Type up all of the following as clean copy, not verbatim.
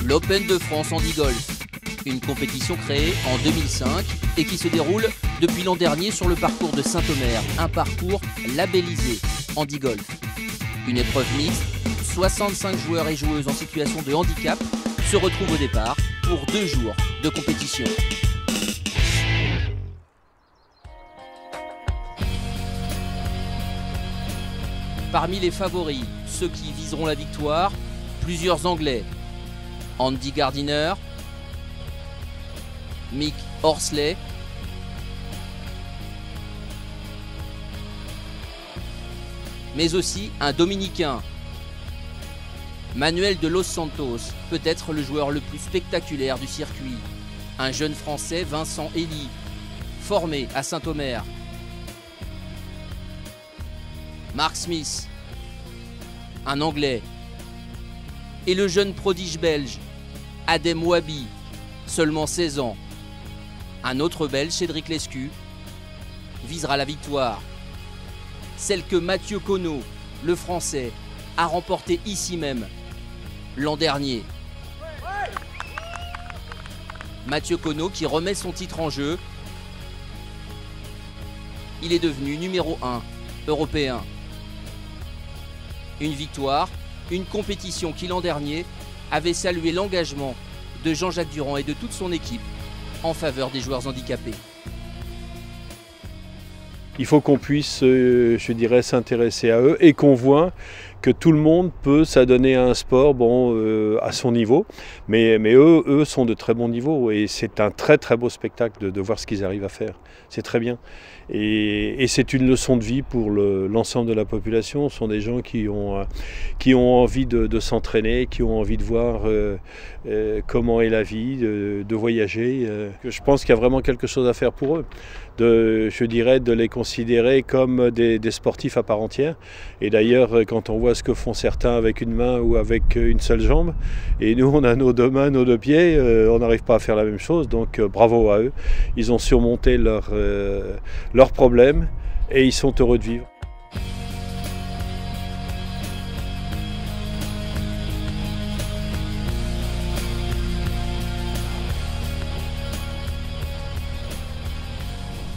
l'Open de France Handi Golf, une compétition créée en 2005 et qui se déroule depuis l'an dernier sur le parcours de Saint-Omer, un parcours labellisé Handi Golf. Une épreuve mixte, 65 joueurs et joueuses en situation de handicap se retrouvent au départ pour 2 jours de compétition. Parmi les favoris, ceux qui viseront la victoire, plusieurs Anglais. Andy Gardiner, Mick Horsley, mais aussi un Dominicain, Manuel de Los Santos, peut-être le joueur le plus spectaculaire du circuit. Un jeune Français, Vincent Elie, formé à Saint-Omer. Mark Smith, un Anglais. Et le jeune prodige belge, Adem Ouabi, seulement 16 ans. Un autre Belge, Cédric Lescu, visera la victoire. Celle que Mathieu Conot, le Français, a remportée ici même, l'an dernier. Mathieu Conot qui remet son titre en jeu. Il est devenu numéro 1 européen. Une victoire, une compétition qui l'an dernier avait salué l'engagement de Jean-Jacques Durand et de toute son équipe en faveur des joueurs handicapés. Il faut qu'on puisse, je dirais, s'intéresser à eux et qu'on voit que tout le monde peut s'adonner à un sport à son niveau. Mais eux sont de très bons niveaux et c'est un très très beau spectacle de voir ce qu'ils arrivent à faire. C'est très bien. Et c'est une leçon de vie pour l'ensemble de la population. Ce sont des gens qui ont envie de s'entraîner, qui ont envie de voir comment est la vie, de voyager. Je pense qu'il y a vraiment quelque chose à faire pour eux. Je dirais de les considérer comme des sportifs à part entière. Et d'ailleurs, quand on voit ce que font certains avec une main ou avec une seule jambe, et nous on a nos 2 mains, nos 2 pieds, on n'arrive pas à faire la même chose, donc bravo à eux. Ils ont surmonté leurs problèmes et ils sont heureux de vivre.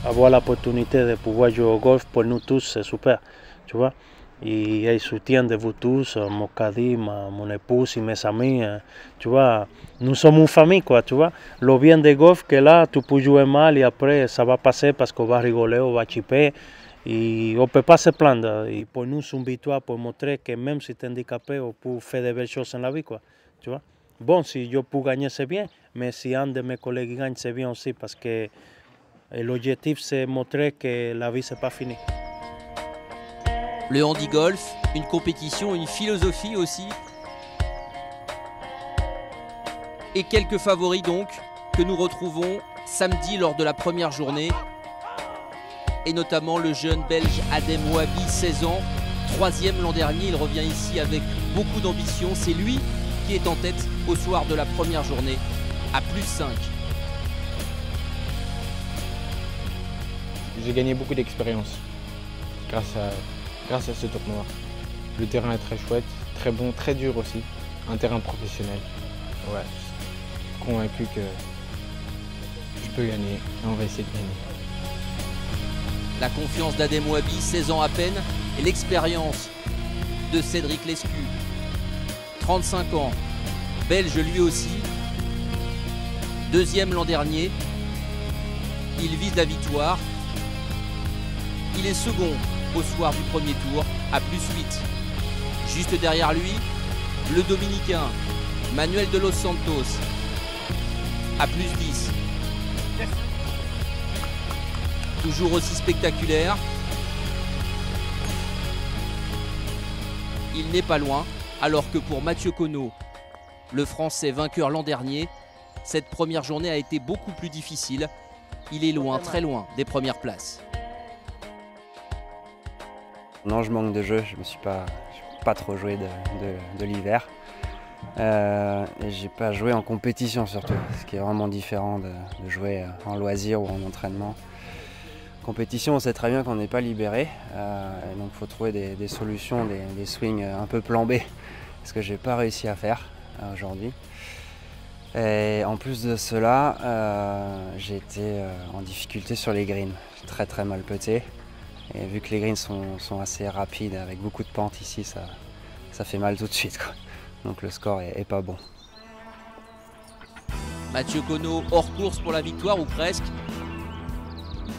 Avoir l'opportunité de pouvoir jouer au golf, pour nous tous, c'est super, tu vois. Et il soutien de vous tous, mon caddie, mon épouse et mes amis, tu vois. Nous sommes une famille, quoi, tu vois. Le bien de golf, que là, tu peux jouer mal et après, ça va passer parce qu'on va rigoler, on va chipper. Et on ne peut pas se plaindre. Et pour nous, c'est une victoire pour montrer que même si tu es handicapé, on peut faire de belles choses dans la vie, quoi, tu vois. Bon, si je peux gagner, c'est bien, mais si un de mes collègues gagne, c'est bien aussi parce que l'objectif, c'est montrer que la vie, c'est pas fini. Le handi golf, une compétition, une philosophie aussi. Et quelques favoris donc, que nous retrouvons samedi lors de la première journée. Et notamment le jeune belge Adem Ouabi, 16 ans, 3e l'an dernier. Il revient ici avec beaucoup d'ambition. C'est lui qui est en tête au soir de la première journée, à +5. J'ai gagné beaucoup d'expérience grâce à ce tournoi. Le terrain est très chouette, très bon, très dur aussi. Un terrain professionnel. Ouais, je suis convaincu que je peux gagner et on va essayer de gagner. La confiance d'Adem Ouabi, 16 ans à peine, et l'expérience de Cédric Lescu, 35 ans, belge lui aussi, 2e l'an dernier. Il vise la victoire. Il est second au soir du premier tour à +8. Juste derrière lui, le Dominicain Manuel de Los Santos à +10. Toujours aussi spectaculaire. Il n'est pas loin, alors que pour Mathieu Conot, le Français vainqueur l'an dernier, cette première journée a été beaucoup plus difficile. Il est loin, très loin des premières places. Non, je manque de jeu, je me suis pas trop joué de l'hiver. Et j'ai pas joué en compétition surtout, ce qui est vraiment différent de jouer en loisir ou en entraînement. Compétition, on sait très bien qu'on n'est pas libéré, et donc il faut trouver des solutions, des swings un peu plan B, ce que j'ai pas réussi à faire aujourd'hui. Et en plus de cela, j'ai été en difficulté sur les greens. J'ai très mal puté. Et vu que les greens sont assez rapides, avec beaucoup de pentes ici, ça fait mal tout de suite, quoi. Donc le score est pas bon. Mathieu Conneau hors course pour la victoire, ou presque.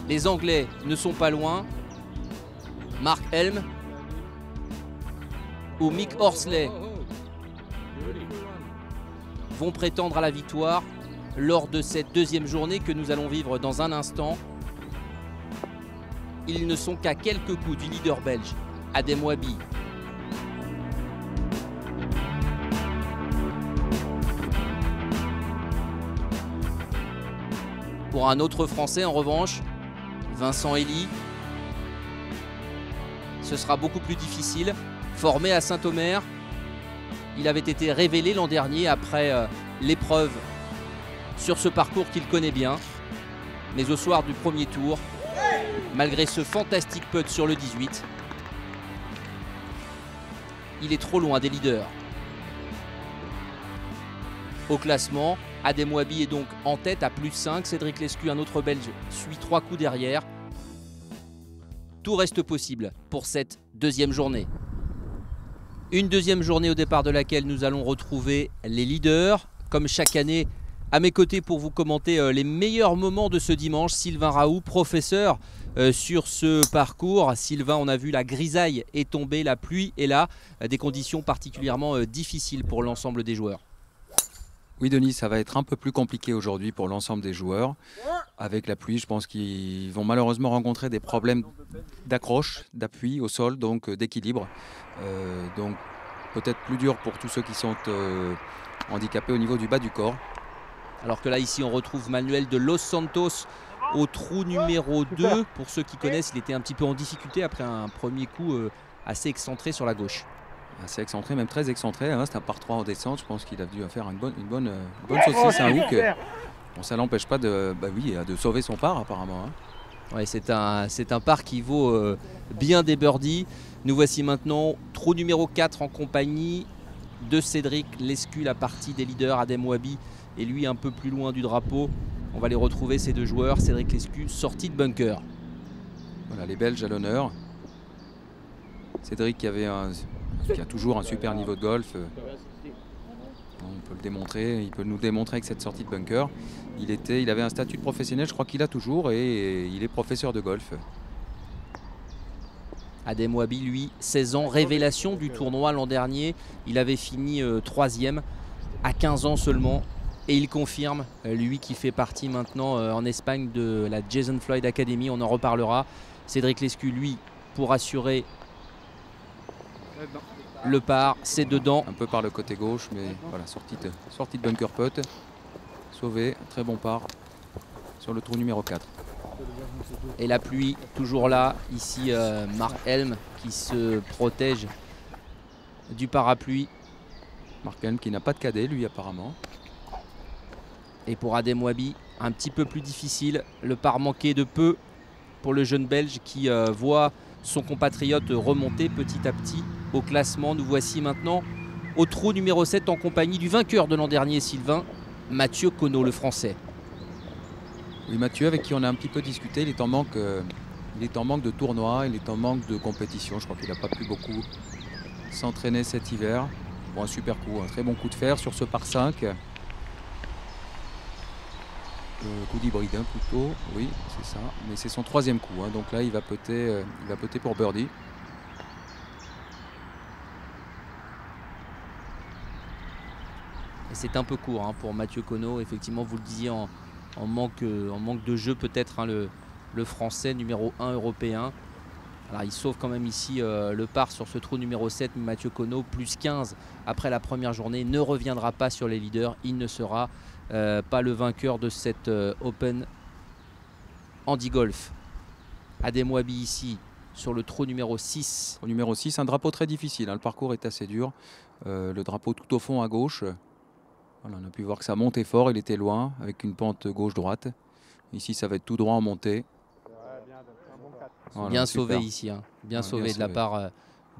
Les Anglais ne sont pas loin. Mark Helm ou Mick Horsley vont prétendre à la victoire lors de cette deuxième journée que nous allons vivre dans un instant. Ils ne sont qu'à quelques coups du leader belge, Adem Wahbi. Pour un autre Français, en revanche, Vincent Elie, ce sera beaucoup plus difficile. Formé à Saint-Omer, il avait été révélé l'an dernier après l'épreuve sur ce parcours qu'il connaît bien. Mais au soir du premier tour, malgré ce fantastique putt sur le 18, il est trop loin des leaders. Au classement, Adem Wahbi est donc en tête à +5. Cédric Lescu, un autre Belge, suit 3 coups derrière. Tout reste possible pour cette deuxième journée. Une deuxième journée au départ de laquelle nous allons retrouver les leaders. Comme chaque année, à mes côtés pour vous commenter les meilleurs moments de ce dimanche, Sylvain Raoult, professeur sur ce parcours. Sylvain, on a vu la grisaille est tombée, la pluie est là, des conditions particulièrement difficiles pour l'ensemble des joueurs. Oui Denis, ça va être un peu plus compliqué aujourd'hui pour l'ensemble des joueurs. Avec la pluie, je pense qu'ils vont malheureusement rencontrer des problèmes d'accroche, d'appui au sol, donc d'équilibre. Donc peut-être plus dur pour tous ceux qui sont handicapés au niveau du bas du corps. Alors que là, ici, on retrouve Manuel de Los Santos au trou numéro 2. Pour ceux qui connaissent, il était un petit peu en difficulté après un premier coup assez excentré sur la gauche. Assez excentré, même très excentré. Hein, c'est un par 3 en descente. Je pense qu'il a dû faire une bonne saucisse, un hook. Bon, ça l'empêche pas de sauver son par apparemment. Hein. Ouais, c'est un par qui vaut bien des birdies. Nous voici maintenant trou numéro 4 en compagnie de Cédric Lescu, la partie des leaders. Adem Wahbi et lui un peu plus loin du drapeau. On va les retrouver, ces deux joueurs. Cédric Lescu sorti de bunker. Voilà, les Belges à l'honneur. Cédric qui a toujours un super niveau de golf. On peut le démontrer, il peut nous le démontrer avec cette sortie de bunker. Il avait un statut de professionnel, je crois qu'il a toujours, et il est professeur de golf. Adem Wahbi, lui, 16 ans, révélation du tournoi l'an dernier. Il avait fini 3e à 15 ans seulement. Et il confirme, lui qui fait partie maintenant en Espagne de la Jason Floyd Academy, on en reparlera. Cédric Lescu, lui, pour assurer le par, c'est dedans. Un peu par le côté gauche, mais voilà, sortie de bunker putt. Sauvé, très bon par sur le trou numéro 4. Et la pluie, toujours là. Ici, Mark Helm qui se protège du parapluie. Mark Helm qui n'a pas de cadet, lui, apparemment. Et pour Adem Wahbi, un petit peu plus difficile. Le par manqué de peu pour le jeune Belge qui voit son compatriote remonter petit à petit au classement. Nous voici maintenant au trou numéro 7 en compagnie du vainqueur de l'an dernier, Sylvain, Mathieu Conneau, le Français. Oui, Mathieu, avec qui on a un petit peu discuté, il est en manque de tournoi, il est en manque de compétition. Je crois qu'il n'a pas pu beaucoup s'entraîner cet hiver. Bon, un super coup, un très bon coup de fer sur ce par 5. Coup d'hybride plutôt, oui c'est ça, mais c'est son 3e coup, hein, donc là il va putter pour birdie. Et c'est un peu court pour Mathieu Conneau, effectivement vous le disiez en manque de jeu peut-être, hein, le Français numéro 1 européen. Alors il sauve quand même ici le par sur ce trou numéro 7, mais Mathieu Conneau plus 15 après la première journée ne reviendra pas sur les leaders, il ne sera pas le vainqueur de cette Open Handy Golf. Adem Wahbi ici sur le trou numéro 6. Au numéro 6, un drapeau très difficile, hein, le parcours est assez dur. Le drapeau tout au fond à gauche. Voilà, on a pu voir que ça montait fort, il était loin avec une pente gauche-droite. Ici ça va être tout droit en montée. Voilà, bien sauvé ici, hein. Bien sauvé de la part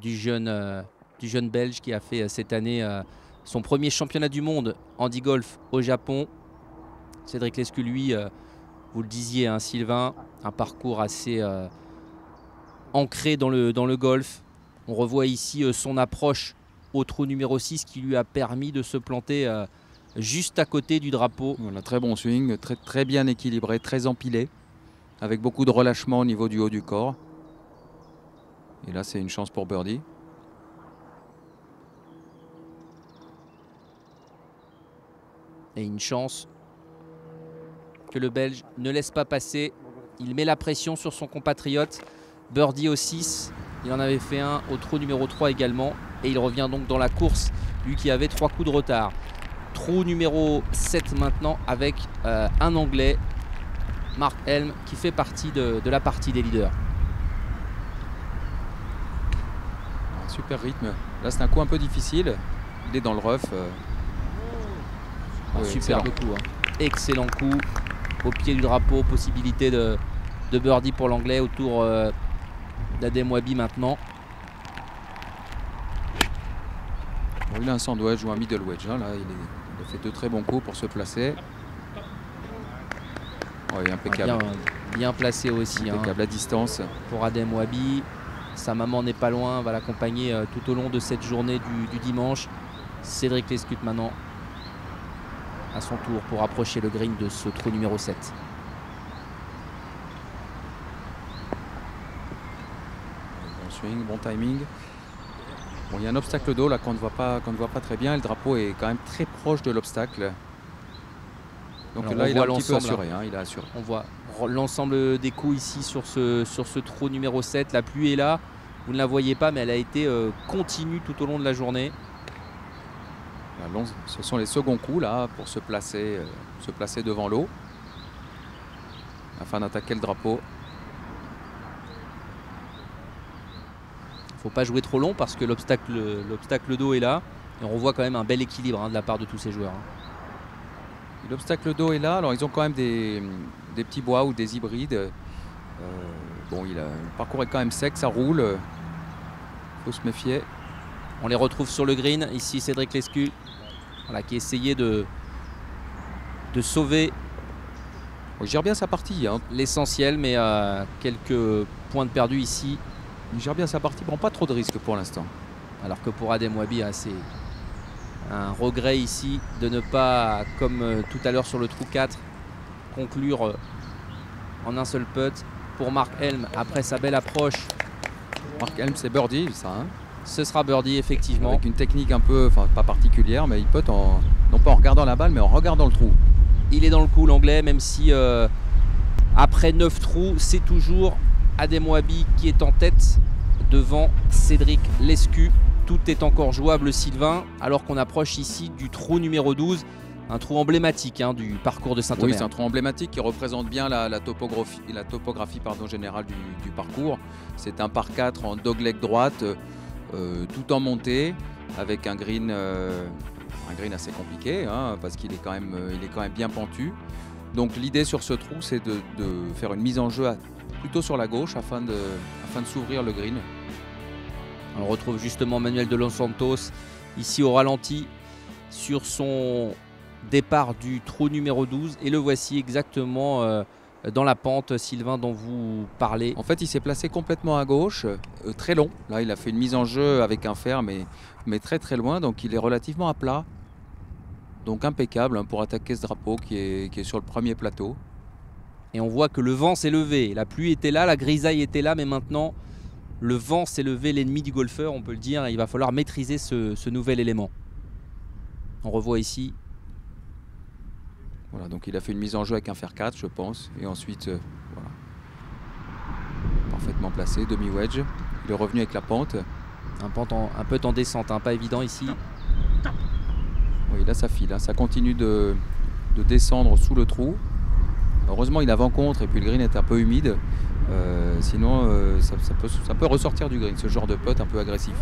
du jeune Belge qui a fait cette année son premier championnat du monde handi golf au Japon. Cédric Lescu, lui, vous le disiez, hein, Sylvain, un parcours assez ancré dans le golf. On revoit ici son approche au trou numéro 6 qui lui a permis de se planter juste à côté du drapeau. Voilà, très bon swing, très bien équilibré, très empilé, avec beaucoup de relâchement au niveau du haut du corps. Et là, c'est une chance pour birdie. Et une chance que le Belge ne laisse pas passer. Il met la pression sur son compatriote. Birdie au 6. Il en avait fait un au trou numéro 3 également. Et il revient donc dans la course, lui qui avait 3 coups de retard. Trou numéro 7 maintenant avec un Anglais, Mark Helm, qui fait partie de la partie des leaders. Un super rythme. Là, c'est un coup un peu difficile. Il est dans le rough. Un superbe coup. Hein. Excellent coup. Au pied du drapeau, possibilité de birdie pour l'Anglais autour d'Adem Wabi maintenant. Bon, il a un sandwich ou un middle wedge. Hein, là, il a fait 2 très bons coups pour se placer. Ouais, impeccable. Bien placé aussi. Impeccable à distance. Pour Adem Wabi. Sa maman n'est pas loin, va l'accompagner tout au long de cette journée du dimanche. Cédric Lescu maintenant à son tour pour approcher le green de ce trou numéro 7. Bon swing, bon timing. Bon, il y a un obstacle d'eau là qu'on ne voit pas très bien. Le drapeau est quand même très proche de l'obstacle. Donc alors là, il a un petit peu assuré. Hein, il a assuré. On voit l'ensemble des coups ici sur ce trou numéro 7. La pluie est là. Vous ne la voyez pas, mais elle a été continue tout au long de la journée. Ce sont les seconds coups là pour se placer devant l'eau afin d'attaquer le drapeau. Il ne faut pas jouer trop long parce que l'obstacle d'eau est là. Et on revoit quand même un bel équilibre de la part de tous ces joueurs. L'obstacle d'eau est là. Alors ils ont quand même des petits bois ou des hybrides. Bon, le parcours est quand même sec, ça roule. Il faut se méfier. On les retrouve sur le green. Ici Cédric Lescu, voilà, qui essayait de sauver Il gère bien sa partie. Hein. L'essentiel, mais quelques points de perdu ici. Il gère bien sa partie, il prend pas trop de risques pour l'instant. Alors que pour Adem Wabi, c'est un regret ici de ne pas, comme tout à l'heure sur le trou 4, conclure en un seul putt. Pour Mark Helm, après sa belle approche. Mark Helm, c'est birdie, ça. Hein. Ce sera birdie, effectivement. Avec une technique un peu, pas particulière, mais il putt non pas en regardant la balle, mais en regardant le trou. Il est dans le coup, l'Anglais, même si après 9 trous, c'est toujours Adem Wabi qui est en tête devant Cédric Lescu. Tout est encore jouable, Sylvain, alors qu'on approche ici du trou numéro 12. Un trou emblématique du parcours de Saint-Omer. Oui, c'est un trou emblématique qui représente bien la topographie générale du parcours. C'est un par 4 en dogleg droite, tout en montée, avec un green assez compliqué, parce qu'il est quand même bien pentu. Donc l'idée sur ce trou, c'est de faire une mise en jeu plutôt sur la gauche afin de s'ouvrir le green. On retrouve justement Manuel de Los Santos ici au ralenti sur son départ du trou numéro 12 et le voici exactement dans la pente, Sylvain, dont vous parlez. En fait, il s'est placé complètement à gauche, très long. Là, il a fait une mise en jeu avec un fer, mais très très loin, donc il est relativement à plat. Donc impeccable pour attaquer ce drapeau qui est sur le premier plateau. Et on voit que le vent s'est levé. La pluie était là, la grisaille était là, mais maintenant le vent s'est levé, l'ennemi du golfeur, on peut le dire. Il va falloir maîtriser ce nouvel élément. On revoit ici. Voilà, donc il a fait une mise en jeu avec un fer 4, je pense. Et ensuite, voilà. Parfaitement placé, demi-wedge. Il est revenu avec la pente. Un peu en descente, pas évident ici. Oui, là ça file, ça continue de descendre sous le trou. Heureusement il a vent contre et puis le green est un peu humide. Sinon ça peut ressortir du green, ce genre de putt un peu agressif.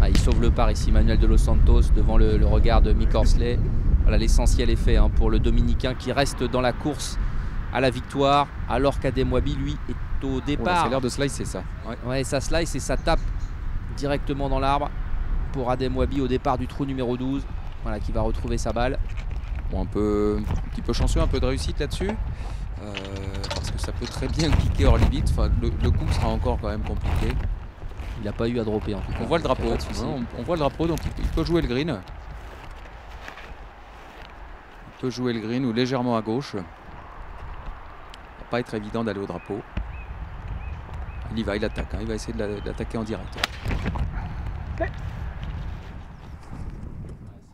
Il sauve le par ici, Manuel de Los Santos, devant le regard de Mick Horsley. Voilà, l'essentiel est fait pour le Dominicain qui reste dans la course à la victoire, alors qu'Adem Wabi, lui, est au départ. C'est l'air de slicer ça. Ouais, ça slice et ça tape directement dans l'arbre pour Adem Wabi au départ du trou numéro 12. voilà, qui va retrouver sa balle. Bon, un petit peu chanceux, un peu de réussite là-dessus. Parce que ça peut très bien cliquer hors limite. Enfin, le coup sera encore quand même compliqué. Il n'a pas eu à dropper en tout cas. On voit le drapeau, on voit le drapeau, donc il peut jouer le green. Il peut jouer le green ou légèrement à gauche. Ça va pas être évident d'aller au drapeau. Il y va, il attaque, hein. Il va essayer de l'attaquer en direct.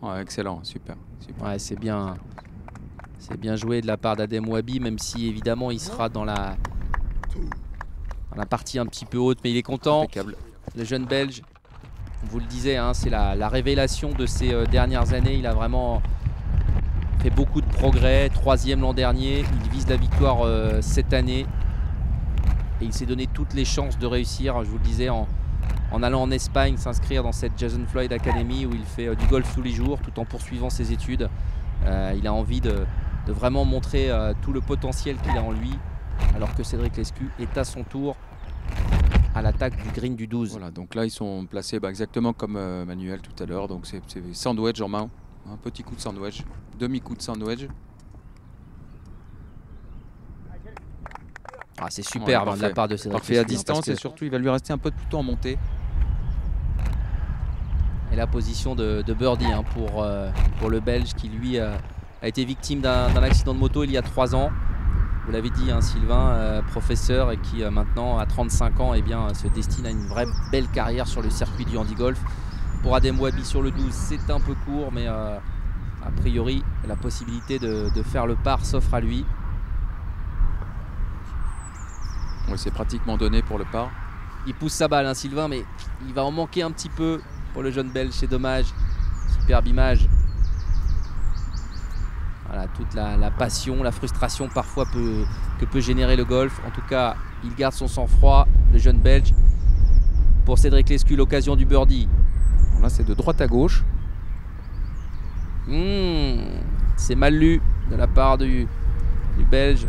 Ouais, excellent, super. Ouais, c'est bien joué de la part d'Adem Wabi, même si évidemment il sera dans la partie un petit peu haute, mais il est content. Impeccable. Le jeune Belge, on vous le disait, hein, c'est la révélation de ces dernières années. Il a vraiment fait beaucoup de progrès. 3e l'an dernier, il vise la victoire cette année. Et il s'est donné toutes les chances de réussir, je vous le disais, en allant en Espagne, s'inscrire dans cette Jason Floyd Academy où il fait du golf tous les jours tout en poursuivant ses études. Il a envie de vraiment montrer tout le potentiel qu'il a en lui, alors que Cédric Lescu est à son tour à l'attaque du green du 12. Voilà, donc là ils sont placés exactement comme Manuel tout à l'heure, donc c'est sandwich en main, un petit coup de sandwich, demi-coup de sandwich. Ah, c'est superbe, ouais, de la part de Cédric Lescu. Parfait à distance et surtout il va lui rester un peu de plutôt en montée. Et la position de birdie, hein, pour le Belge qui lui a été victime d'un accident de moto il y a 3 ans. Vous l'avez dit, hein, Sylvain, professeur, et qui maintenant à 35 ans se destine à une vraie belle carrière sur le circuit du handi-golf. Pour Adem Wabi sur le 12, c'est un peu court, mais a priori la possibilité de faire le par s'offre à lui. Oui, c'est pratiquement donné pour le par. Il pousse sa balle, hein, Sylvain, mais il va en manquer un petit peu pour le jeune Belge, c'est dommage. Superbe image. Voilà, toute la passion, la frustration parfois que peut générer le golf. En tout cas, il garde son sang-froid, le jeune Belge. Pour Cédric Lescu, l'occasion du birdie. Bon, là, c'est de droite à gauche. C'est mal lu de la part du Belge.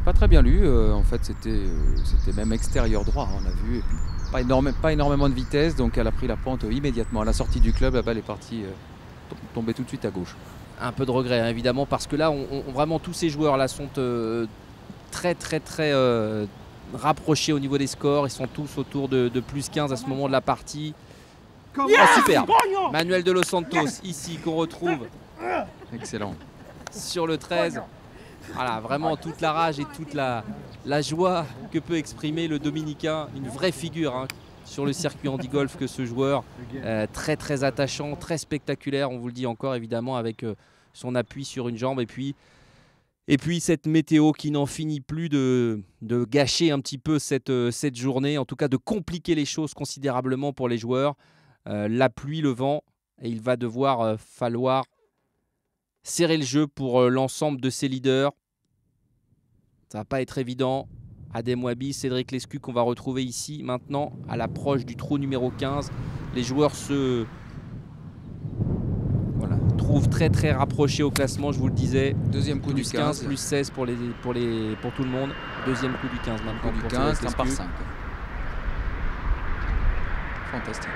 Pas très bien lu, en fait c'était même extérieur droit, on a vu, et puis pas énormément de vitesse, donc elle a pris la pente immédiatement à la sortie du club. La balle est partie tomber tout de suite à gauche. Un peu de regret, hein, évidemment, parce que là vraiment tous ces joueurs là sont très rapprochés au niveau des scores. Ils sont tous autour de plus 15 à ce moment de la partie. Oh, superbe. Manuel de Los Santos ici qu'on retrouve. Excellent. Sur le 13. Voilà, vraiment toute la rage et toute la joie que peut exprimer le Dominicain. Une vraie figure, hein, sur le circuit handi-golf que ce joueur. Très attachant, très spectaculaire. On vous le dit encore, évidemment, avec son appui sur une jambe. Et puis cette météo qui n'en finit plus de gâcher un petit peu cette journée. En tout cas, de compliquer les choses considérablement pour les joueurs. La pluie, le vent. Et il va falloir serrer le jeu pour l'ensemble de ses leaders. Ça va pas être évident. Adem Wabi, Cédric Lescu qu'on va retrouver ici maintenant à l'approche du trou numéro 15. Les joueurs se trouvent très rapprochés au classement, je vous le disais. Deuxième coup plus du 15. Plus 16 pour tout le monde. Deuxième coup du 15 maintenant. Coup du 15, 1 par 5. Fantastique.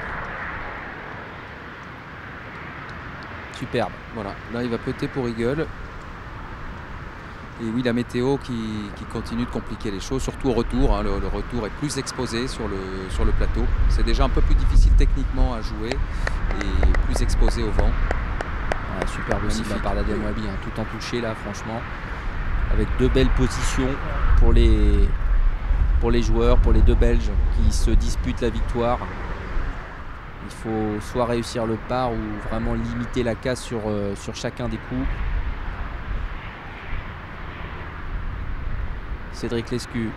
Superbe. Voilà, là il va péter pour Eagle. Et oui, la météo qui continue de compliquer les choses, surtout au retour. Hein, le retour est plus exposé sur le plateau. C'est déjà un peu plus difficile techniquement à jouer et plus exposé au vent. Ouais, superbe aussi de la part d'Adem Wabi, hein, tout en touché là, franchement. Avec 2 belles positions pour les joueurs, pour les 2 Belges qui se disputent la victoire. Il faut soit réussir le par ou vraiment limiter la casse sur chacun des coups. Cédric Lescu.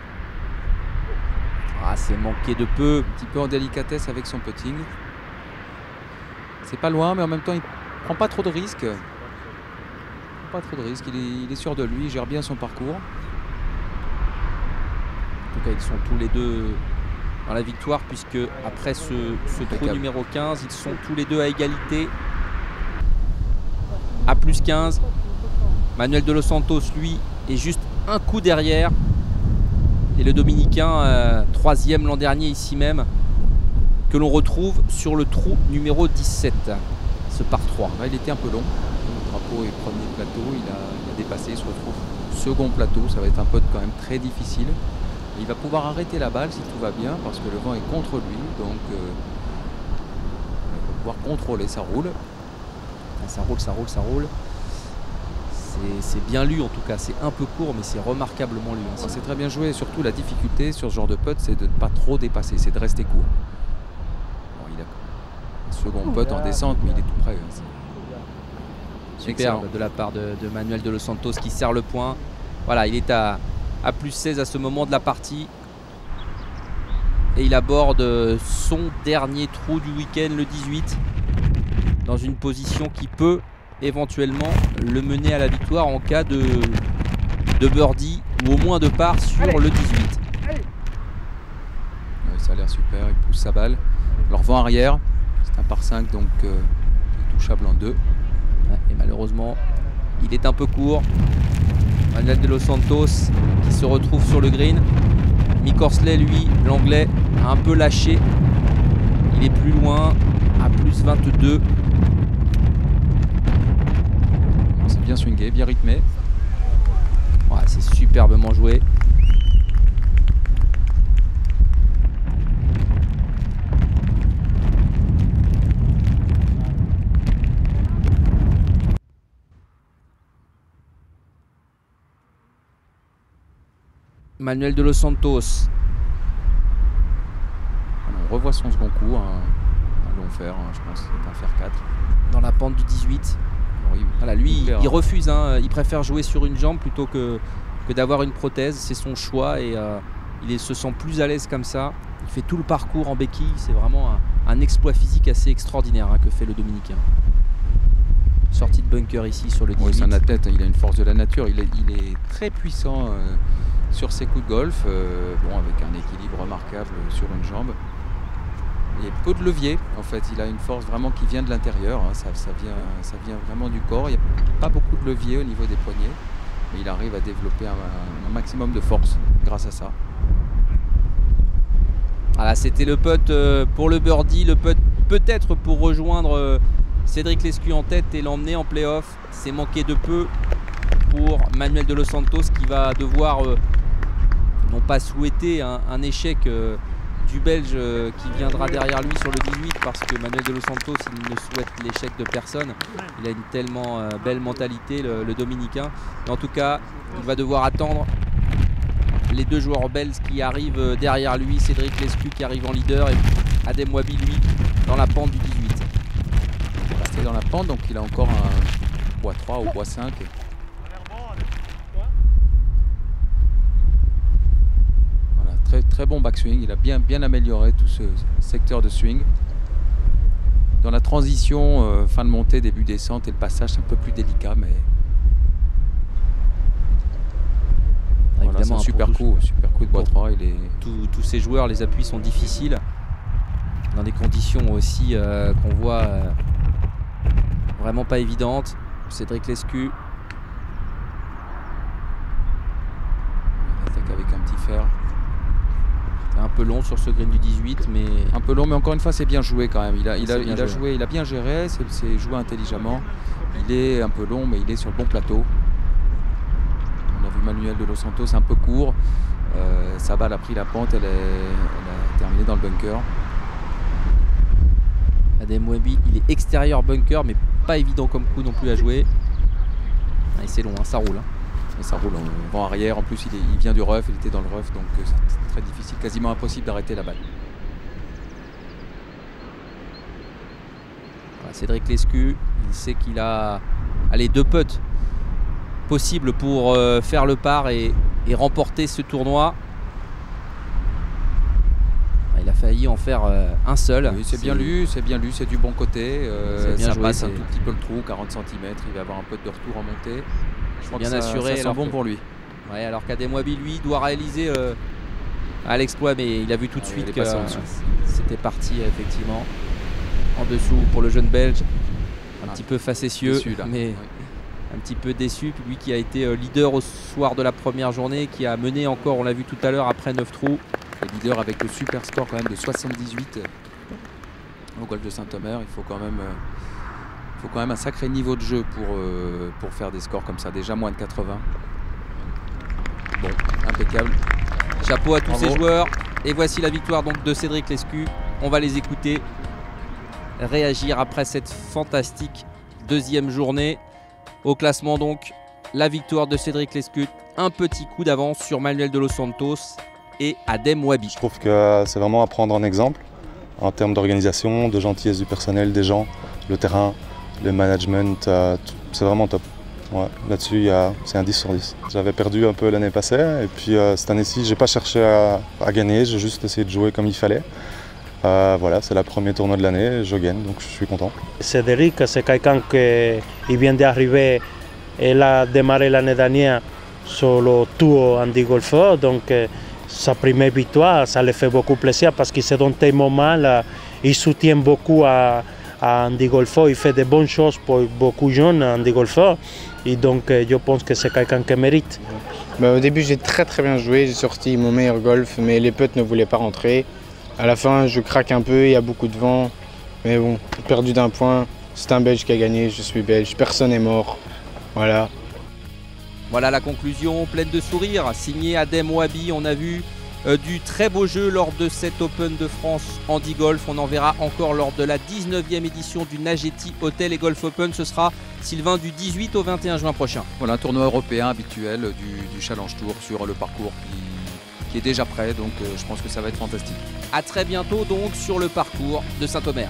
Ah, c'est manqué de peu. Un petit peu en délicatesse avec son putting. C'est pas loin, mais en même temps, il prend pas trop de risques. Il est sûr de lui, il gère bien son parcours. En tout cas, ils sont tous les deux dans la victoire, puisque après ce trou numéro 15, ils sont tous les deux à égalité. À plus 15. Manuel de Los Santos, lui, est juste un coup derrière. Et le Dominicain, 3e l'an dernier ici même, que l'on retrouve sur le trou numéro 17. ce par 3. Il était un peu long. Le drapeau est premier plateau, il a dépassé, il se retrouve second plateau. Ça va être un putt quand même très difficile. Et il va pouvoir arrêter la balle si tout va bien parce que le vent est contre lui. Donc il va pouvoir contrôler, ça roule. Ça roule, ça roule, ça roule. C'est bien lu en tout cas, c'est un peu court mais c'est remarquablement lu. Hein. C'est très bien joué et surtout la difficulté sur ce genre de putt c'est de ne pas trop dépasser, c'est de rester court. Bon, il a un second putt en descente mais il est tout près. Hein. Superbe de la part de Manuel de Los Santos qui serre le point. Voilà, il est à plus 16 à ce moment de la partie. Et il aborde son dernier trou du week-end, le 18, dans une position qui peut éventuellement le mener à la victoire en cas de birdie ou au moins de par sur le 18. Ouais, ça a l'air super, il pousse sa balle. Alors vent arrière, c'est un par 5 donc il est touchable en 2. Ouais, et malheureusement, il est un peu court. Manuel de Los Santos qui se retrouve sur le green. Mick Horsley, lui, l'anglais, a un peu lâché. Il est plus loin, à plus 22. C'est bien swingé, bien rythmé. Ouais, c'est superbement joué. Manuel de Los Santos. On revoit son second coup, un long fer, je pense que c'est un fer 4. Dans la pente du 18. Oui, voilà, lui, il refuse, hein, il préfère jouer sur une jambe plutôt que d'avoir une prothèse. C'est son choix et il se sent plus à l'aise comme ça. Il fait tout le parcours en béquille. C'est vraiment un exploit physique assez extraordinaire hein, que fait le Dominicain. Sortie de bunker ici sur le 18. Oui, c'est un athlète, il a une force de la nature. Il est très puissant sur ses coups de golf, bon, avec un équilibre remarquable sur une jambe. Et peu de levier, en fait, il a une force vraiment qui vient de l'intérieur, hein. Ça vient vraiment du corps. Il n'y a pas beaucoup de levier au niveau des poignets, mais il arrive à développer un maximum de force grâce à ça. Voilà, c'était le putt pour le birdie, le putt peut-être pour rejoindre Cédric Lescu en tête et l'emmener en play-off. C'est manqué de peu pour Manuel de Los Santos qui va devoir non pas souhaiter un échec du Belge qui viendra derrière lui sur le 18 parce que Manuel de Los Santos il ne souhaite l'échec de personne. Il a une tellement belle mentalité le Dominicain. Mais en tout cas il va devoir attendre les deux joueurs belges qui arrivent derrière lui. Cédric Lescu qui arrive en leader et Adem Wabi lui dans la pente du 18. Il va rester dans la pente donc il a encore un bois 3 ou bois 5. Très bon backswing, il a bien amélioré tout ce secteur de swing. Dans la transition, fin de montée, début descente et le passage, c'est un peu plus délicat, mais voilà, c'est un super coup de bois 3. Tous ces joueurs, les appuis sont difficiles, dans des conditions aussi qu'on voit vraiment pas évidentes. Cédric Lescu. Il attaque avec un petit fer. Un peu long sur ce green du 18, mais un peu long, mais encore une fois c'est bien joué quand même. Il a bien géré, c'est joué intelligemment. Il est un peu long, mais il est sur le bon plateau. On a vu Manuel de Los Santos un peu court. Sa balle a pris la pente, elle a terminé dans le bunker. Adem Wabi, il est extérieur bunker, mais pas évident comme coup non plus à jouer. Et c'est long, hein, ça roule. Hein. Et ça roule en vent arrière, en plus il vient du rough, il était dans le rough, donc c'est très difficile, quasiment impossible d'arrêter la balle. Voilà, Cédric Lescu, il sait qu'il a deux putts possibles pour faire le par et remporter ce tournoi. Il a failli en faire un seul. Oui, c'est bien lu, c'est du bon côté. Ça joué, passe un tout petit peu le trou, 40 cm, il va avoir un peu de retour en montée. Je crois bien que assuré, ça sent bon pour lui. Ouais, alors qu'Adem Wabi, lui, doit réaliser à l'exploit, mais il a vu tout de suite que c'était parti effectivement en dessous pour le jeune Belge. Un petit peu facétieux, déçu, mais oui. un petit peu déçu. Lui qui a été leader au soir de la première journée, qui a mené encore, on l'a vu tout à l'heure, après 9 trous. Le leader avec le super score quand même de 78 au golf de Saint-Omer. Il faut quand même faut quand même un sacré niveau de jeu pour faire des scores comme ça, déjà moins de 80. Bon, impeccable. Chapeau à tous ces joueurs. Et voici la victoire donc de Cédric Lescu. On va les écouter réagir après cette fantastique deuxième journée. Au classement donc, la victoire de Cédric Lescu. Un petit coup d'avance sur Manuel de los Santos et Adem Wabi. Je trouve que c'est vraiment à prendre en exemple en termes d'organisation, de gentillesse du personnel, des gens, le terrain, le management, c'est vraiment top. Ouais, là-dessus, c'est un 10 sur 10. J'avais perdu un peu l'année passée et puis cette année-ci, j'ai pas cherché à gagner, j'ai juste essayé de jouer comme il fallait. Voilà, c'est le premier tournoi de l'année, je gagne, donc je suis content. Cédric, c'est quelqu'un qui vient d'arriver, il a démarré l'année dernière sur le tour Andy Golfeur, donc sa première victoire, ça lui fait beaucoup plaisir parce qu'il se donne tellement mal, il soutient beaucoup à Andy Golfeur, il fait de bonnes choses pour beaucoup de jeunes, Andy Golfeur, et donc je pense que c'est quelqu'un qui mérite. Au début j'ai très bien joué, j'ai sorti mon meilleur golf, mais les putts ne voulaient pas rentrer. À la fin je craque un peu, il y a beaucoup de vent, mais bon, perdu d'un point, c'est un Belge qui a gagné, je suis belge, personne n'est mort, voilà. Voilà la conclusion pleine de sourires, signé Adem Wabi. On a vu du très beau jeu lors de cet Open de France Handi Golf. On en verra encore lors de la 19e édition du Nageti Hotel et Golf Open. Ce sera, Sylvain, du 18 au 21 juin prochain. Voilà, un tournoi européen habituel du Challenge Tour sur le parcours qui est déjà prêt. Donc je pense que ça va être fantastique. A très bientôt donc sur le parcours de Saint-Omer.